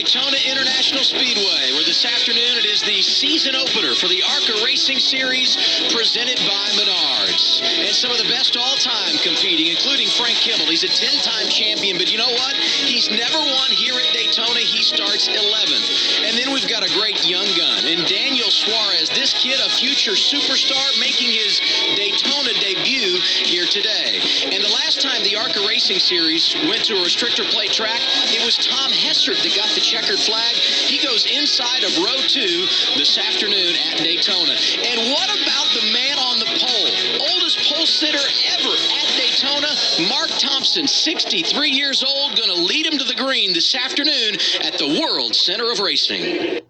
Daytona International Speedway, where this afternoon it is the season opener for the ARCA Racing Series presented by Menards. And some of the best all-time competing, including Frank Kimmel. He's a 10-time champion, but you know what? He's never won here at Daytona. He starts 11th. And then we've got a great young gun in Daniel Suarez. This kid, a future superstar, making his Daytona debut here today. And the last time the ARCA Racing Series went to a restrictor plate track, it was Tom Hessert that got the checkered flag. He goes inside of row 2 this afternoon at Daytona. And what about the man on the pole? Oldest pole sitter ever at Daytona, Mark Thompson, 63 years old, going to lead him to the green this afternoon at the World Center of Racing.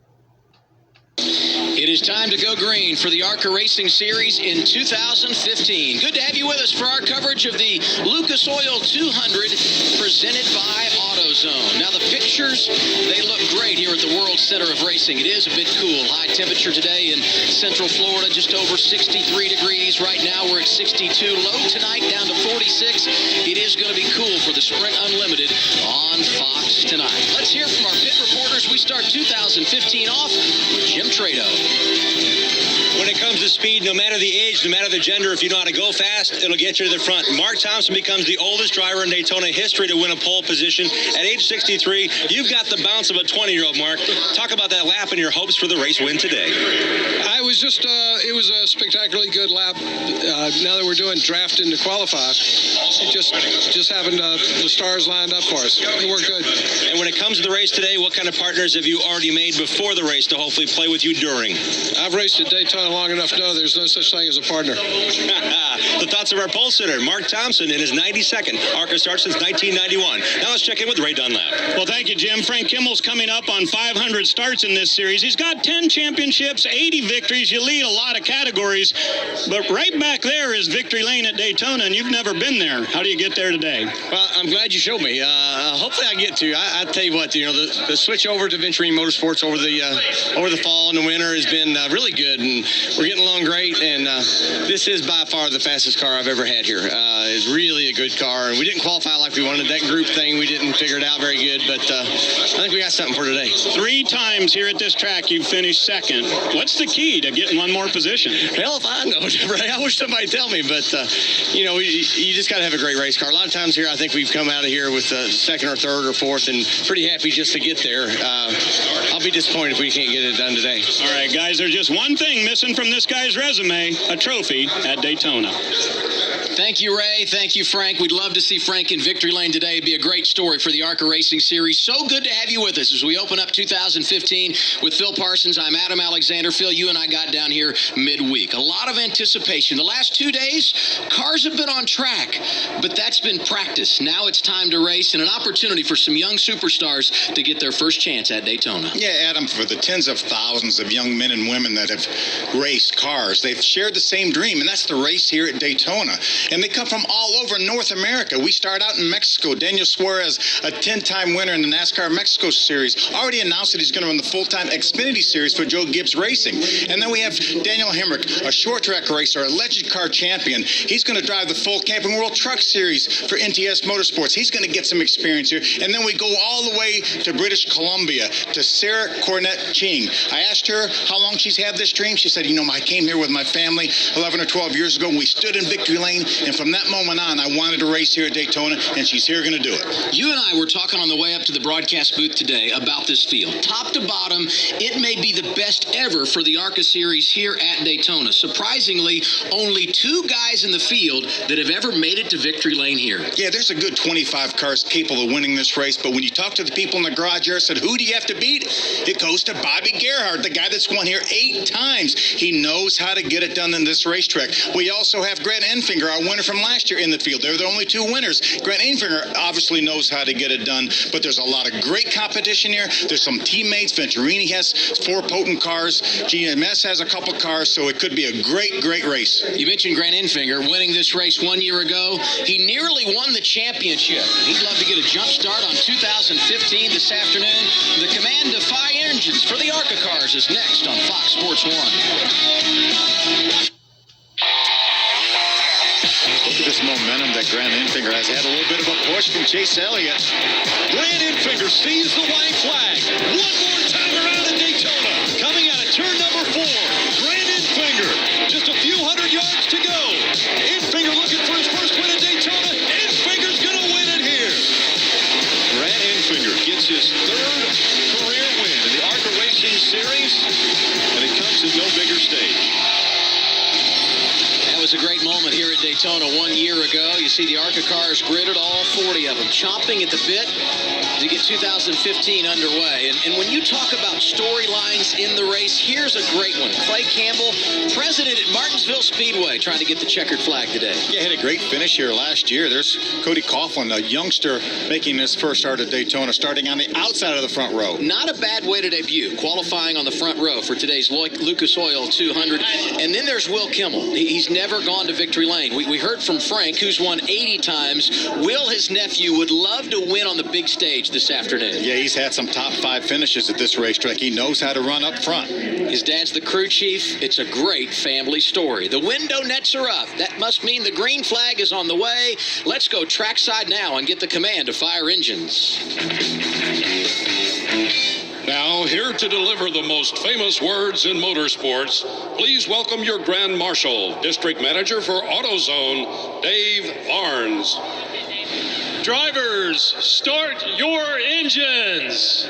It is time to go green for the ARCA Racing Series in 2015. Good to have you with us for our coverage of the Lucas Oil 200 presented by AutoZone. Now the pictures, they look great here at the World Center of Racing. It is a bit cool. High temperature today in Central Florida, just over 63 degrees. Right now we're at 62. Low tonight down to 46. It is going to be cool for the Sprint Unlimited on Fox tonight. Let's hear from our pit reporters. We start 2015 off with Jim Tretow. When it comes to speed, no matter the age, no matter the gender, if you know how to go fast, it'll get you to the front. Mark Thompson becomes the oldest driver in Daytona history to win a pole position. At age 63, you've got the bounce of a 20-year-old, Mark. Talk about that lap and your hopes for the race win today. I was just, it was a spectacularly good lap. Now that we're doing drafting to qualify, it just having the stars lined up for us. It worked good. And when it comes to the race today, what kind of partners have you already made before the race to hopefully play with you during? I've raced at Daytona long enough to know there's no such thing as a partner. The thoughts of our pole sitter, Mark Thompson, in his 92nd ARCA start since 1991. Now let's check in with Ray Dunlap. Well, thank you, Jim. Frank Kimmel's coming up on 500 starts in this series. He's got 10 championships, 80 victories. You lead a lot of categories. But right back there is Victory Lane at Daytona, and you've never been there. How do you get there today? Well, I'm glad you showed me. Hopefully I get to. I tell you what, the switch over to Venturini Motorsports over the fall and the winter has been really good, and we're getting along great. And this is by far the fastest car I've ever had here. It's really a good car, and we didn't qualify like we wanted. That group thing, we didn't figure it out very good, but I think we got something for today. 3 times here at this track you've finished second. What's the key to getting one more position? Hell if I know, Ray. I wish somebody'd tell me, but you just got to have a great race car. A lot of times here, I think we've come out of here with second or third or fourth, and pretty happy just to get there. I'll be disappointed if we can't get it done today. All right, guys, there's just one thing missing from this guy's resume, a trophy at Daytona. Thank you, Ray. Thank you, Frank. We'd love to see Frank in Victory Lane today. It'd be a great story for the ARCA Racing Series. So good to have you with us as we open up 2015 with Phil Parsons. I'm Adam Alexander. Phil, you and I got down here midweek. A lot of anticipation. The last 2 days, cars have been on track, but that's been practice. Now it's time to race and an opportunity for some young superstars to get their first chance at Daytona. Yeah, Adam, for the tens of thousands of young men and women that have raced cars, they've shared the same dream, and that's the race here at Daytona. And they come from all over North America. We start out in Mexico. Daniel Suarez, a 10-time winner in the NASCAR Mexico Series, already announced that he's going to run the full-time Xfinity Series for Joe Gibbs Racing. And then we have Daniel Hemrick, a short-track racer, a legend car champion. He's going to drive the full Camping World Truck Series for NTS Motorsports. He's going to get some experience here. And then we go all the way to British Columbia, to Sarah Cornett Ching. I asked her how long she's had this dream. She said, I came here with my family 11 or 12 years ago. We stood in Victory Lane, and from that moment on, I wanted to race here at Daytona, and she's here going to do it. You and I were talking on the way up to the broadcast booth today about this field. Top to bottom, it may be the best ever for the ARCA Series here at Daytona. Surprisingly, only 2 guys in the field that have ever made it to Victory Lane here. Yeah, there's a good 25 cars capable of winning this race, but when you talk to the people in the garage here, said, who do you have to beat? It goes to Bobby Gerhardt, the guy that's won here 8 times. He knows how to get it done in this racetrack. We also have Grant Enfinger, our winner from last year, in the field. They're the only 2 winners. Grant Enfinger obviously knows how to get it done, but there's a lot of great competition here. There's some teammates. Venturini has 4 potent cars. GMS has a couple cars, so it could be a great, great race. You mentioned Grant Enfinger winning this race 1 year ago. He nearly won the championship. He'd love to get a jump start on 2015 this afternoon. The Command Defy engines for the ARCA cars is next on Fox Sports 1. Look at this momentum that Grant Enfinger has had. A little bit of a push. push from Chase Elliott. Brandon Finger sees the white flag. One more time around at Daytona. Coming out of turn number 4. Brandon Finger. Just a few hundred yards to go. Finger looking for his first win at Daytona. Finger's going to win it here. Brandon Finger gets his 3rd career win in the ARCA Racing Series. And it comes in no bigger stage. That was a great moment here at Daytona 1 year ago. You see the ARCA cars gridded, all 40 of them, chomping at the bit to get 2015 underway. And when you talk about storylines in the race, here's a great one. Clay Campbell, president at Martinsville Speedway, trying to get the checkered flag today. Yeah, had a great finish here last year. There's Cody Coughlin, a youngster, making his first start at Daytona, starting on the outside of the front row. Not a bad way to debut, qualifying on the front row for today's Lucas Oil 200. And then there's Will Kimmel. He's never gone to victory lane. We heard from Frank, who's won 80 times. Will, his nephew, would love to win on the big stage this afternoon. Yeah, he's had some top 5 finishes at this racetrack. He knows how to run up front. His dad's the crew chief. It's a great family story. The window nets are up. That must mean the green flag is on the way. Let's go trackside now and get the command to fire engines. Now, here to deliver the most famous words in motorsports, please welcome your Grand Marshal, District Manager for AutoZone, Dave Barnes. Drivers, start your engines.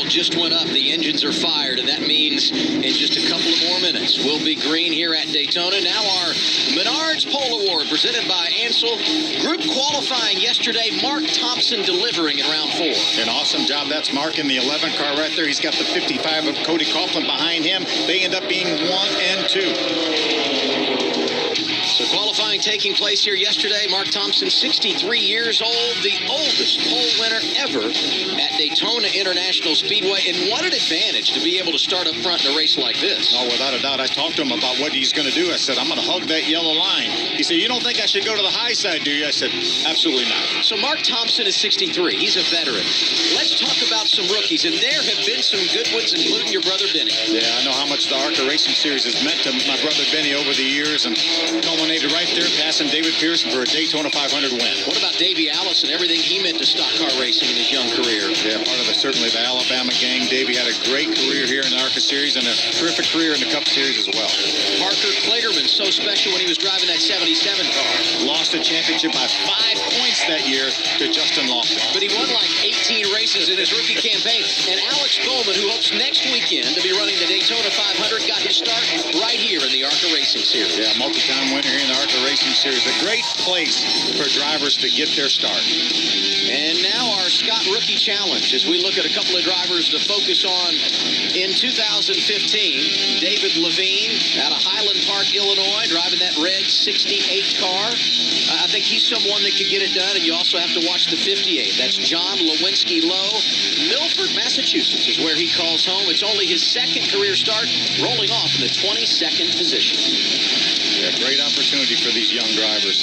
Just went up. The engines are fired, and that means in just a couple of more minutes we'll be green here at Daytona. Now our Menards Pole Award presented by Ansel. Group qualifying yesterday, Mark Thompson delivering in round 4. An awesome job. That's Mark in the 11 car right there. He's got the 55 of Cody Coughlin behind him. They end up being 1 and 2. So qualifying taking place here yesterday. Mark Thompson, 63 years old, the oldest pole winner ever at Daytona International Speedway. And what an advantage to be able to start up front in a race like this. Oh, without a doubt. I talked to him about what he's going to do. I said, I'm going to hug that yellow line. He said, you don't think I should go to the high side, do you? I said, absolutely not. So Mark Thompson is 63. He's a veteran. Let's talk about some rookies. And there have been some good ones, including your brother Benny. Yeah, I know how much the ARCA Racing Series has meant to my brother Benny over the years, and culminated right there, passing David Pearson for a Daytona 500 win. What about Davey Allison, everything he meant to stock car racing in his young career? Yeah, part of certainly the Alabama gang. Davey had a great career here in the ARCA Series and a terrific career in the Cup Series as well. Parker Klaterman, so special when he was driving that 77 car. Lost the championship by 5 points that year to Justin Lofton. But he won like 18 races in his rookie campaign. And Alex Bowman, who hopes next weekend to be running the Daytona 500, got his start right here in the ARCA Racing Series. Yeah, multi-time winner here in the ARCA Racing Series. A great place for drivers to get their start. And now our Scott Rookie Challenge as we look at a couple of drivers to focus on in 2015. David Levine out of Highland Park, Illinois, driving that red 68 car. I think he's someone that could get it done, and you also have to watch the 58. That's John Lewinsky Lowe. Milford, Massachusetts is where he calls home. It's only his second career start, rolling off in the 22nd position. Yeah, great opportunity for these young drivers.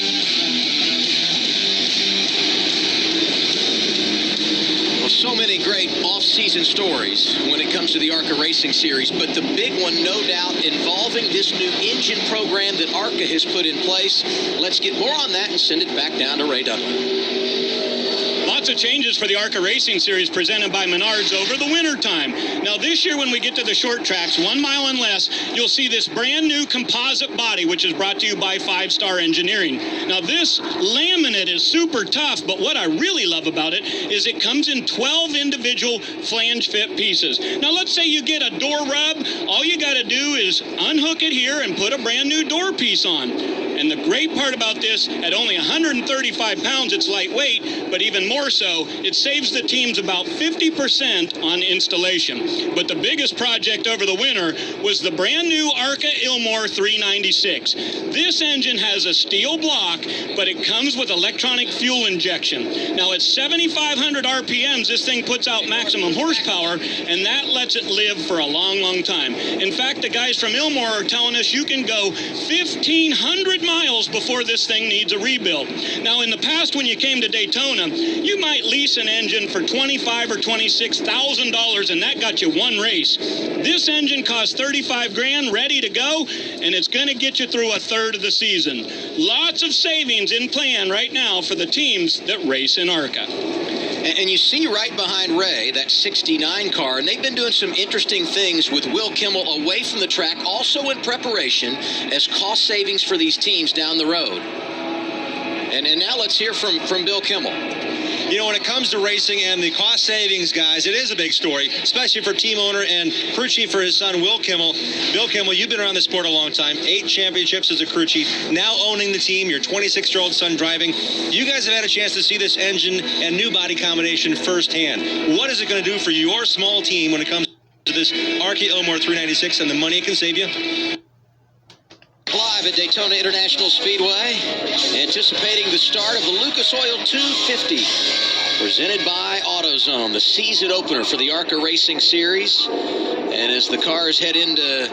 So many great off-season stories when it comes to the ARCA Racing Series, but the big one, no doubt, involving this new engine program that ARCA has put in place. Let's get more on that and send it back down to Ray Dunlap. Lots of changes for the ARCA Racing Series presented by Menards over the winter time. Now this year when we get to the short tracks, 1 mile and less, you'll see this brand new composite body, which is brought to you by 5 Star Engineering. Now this laminate is super tough, but what I really love about it is it comes in 12 individual flange fit pieces. Now let's say you get a door rub, all you got to do is unhook it here and put a brand new door piece on. And the great part about this, at only 135 pounds, it's lightweight, but even more so, it saves the teams about 50% on installation. But the biggest project over the winter was the brand new ARCA Ilmor 396. This engine has a steel block, but it comes with electronic fuel injection. Now, at 7,500 RPMs, this thing puts out maximum horsepower, and that lets it live for a long, long time. In fact, the guys from Ilmor are telling us you can go 1,500 miles before this thing needs a rebuild. Now, in the past, when you came to Daytona, you might lease an engine for $25,000 or $26,000, and that got you one race. This engine costs $35,000, ready to go, and it's going to get you through a third of the season. Lots of savings in plan right now for the teams that race in ARCA. And you see right behind Ray, that 69 car, and they've been doing some interesting things with Will Kimmel away from the track, also in preparation as cost savings for these teams down the road. And now let's hear from Bill Kimmel. You know, when it comes to racing and the cost savings, guys, it is a big story, especially for team owner and crew chief for his son, Will Kimmel. Bill Kimmel, you've been around the sport a long time, 8 championships as a crew chief, now owning the team, your 26-year-old son driving. You guys have had a chance to see this engine and new body combination firsthand. What is it going to do for your small team when it comes to this ARCA Ilmor 396 and the money it can save you? Live at Daytona International Speedway, anticipating the start of the Lucas Oil 250, presented by AutoZone, the season opener for the ARCA Racing Series. And as the cars head into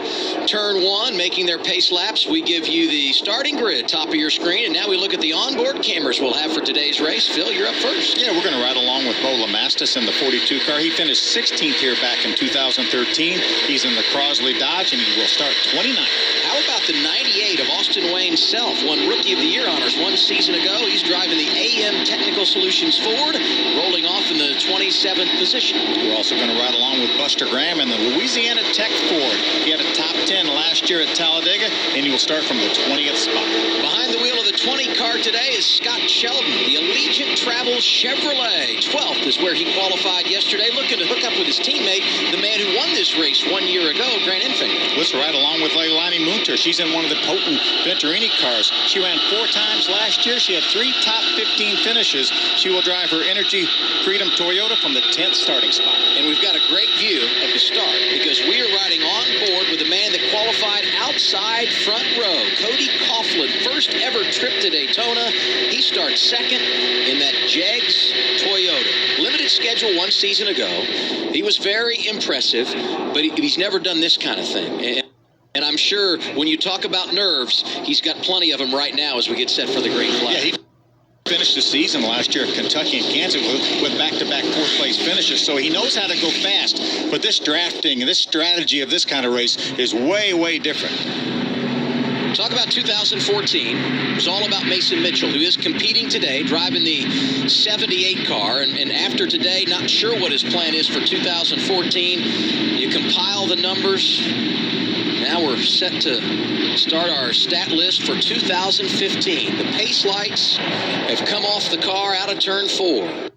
turn 1, making their pace laps, we give you the starting grid, top of your screen. And now we look at the onboard cameras we'll have for today's race. Phil, you're up first. Yeah, we're going to ride along with Bo Lamastus in the 42 car. He finished 16th here back in 2013. He's in the Crosley Dodge, and he will start 29th. How about the 98 of Austin Wayne Self? Won Rookie of the Year honors one season ago. He's driving the AM Technical Solutions Ford, rolling off in the 27th position. We're also going to ride along with Buster Graham in the Louisiana Tech Ford. He had a top 10 last year at Talladega, and he will start from the 20th spot. Behind the wheel of the 20 car today is Scott Sheldon, the Allegiant Travel Chevrolet. 12th is where he qualified yesterday, looking to hook up with his teammate, the man who won this race 1 year ago, Grant Enfinger. Let's ride along with Leilani Munter. She's in one of the potent Venturini cars. She ran 4 times last year. She had 3 top 15 finishes. She will drive her Energy Freedom Toyota from the 10th starting spot. And we've got a great view of the start because we are riding on board with the man that qualified outside front row, Cody Coughlin, first ever trip to Daytona. He starts second in that Jegs Toyota. Limited schedule 1 season ago. He was very impressive, but he's never done this kind of thing. And I'm sure when you talk about nerves, he's got plenty of them right now as we get set for the green flag. Yeah, he finished the season last year at Kentucky and Kansas with back-to-back 4th place finishes, so he knows how to go fast. But this drafting and this strategy of this kind of race is way, way different. Talk about 2014. It was all about Mason Mitchell, who is competing today, driving the 78 car. And after today, not sure what his plan is for 2014. You compile the numbers. Now we're set to start our stat list for 2015. The pace lights have come off the car out of turn 4.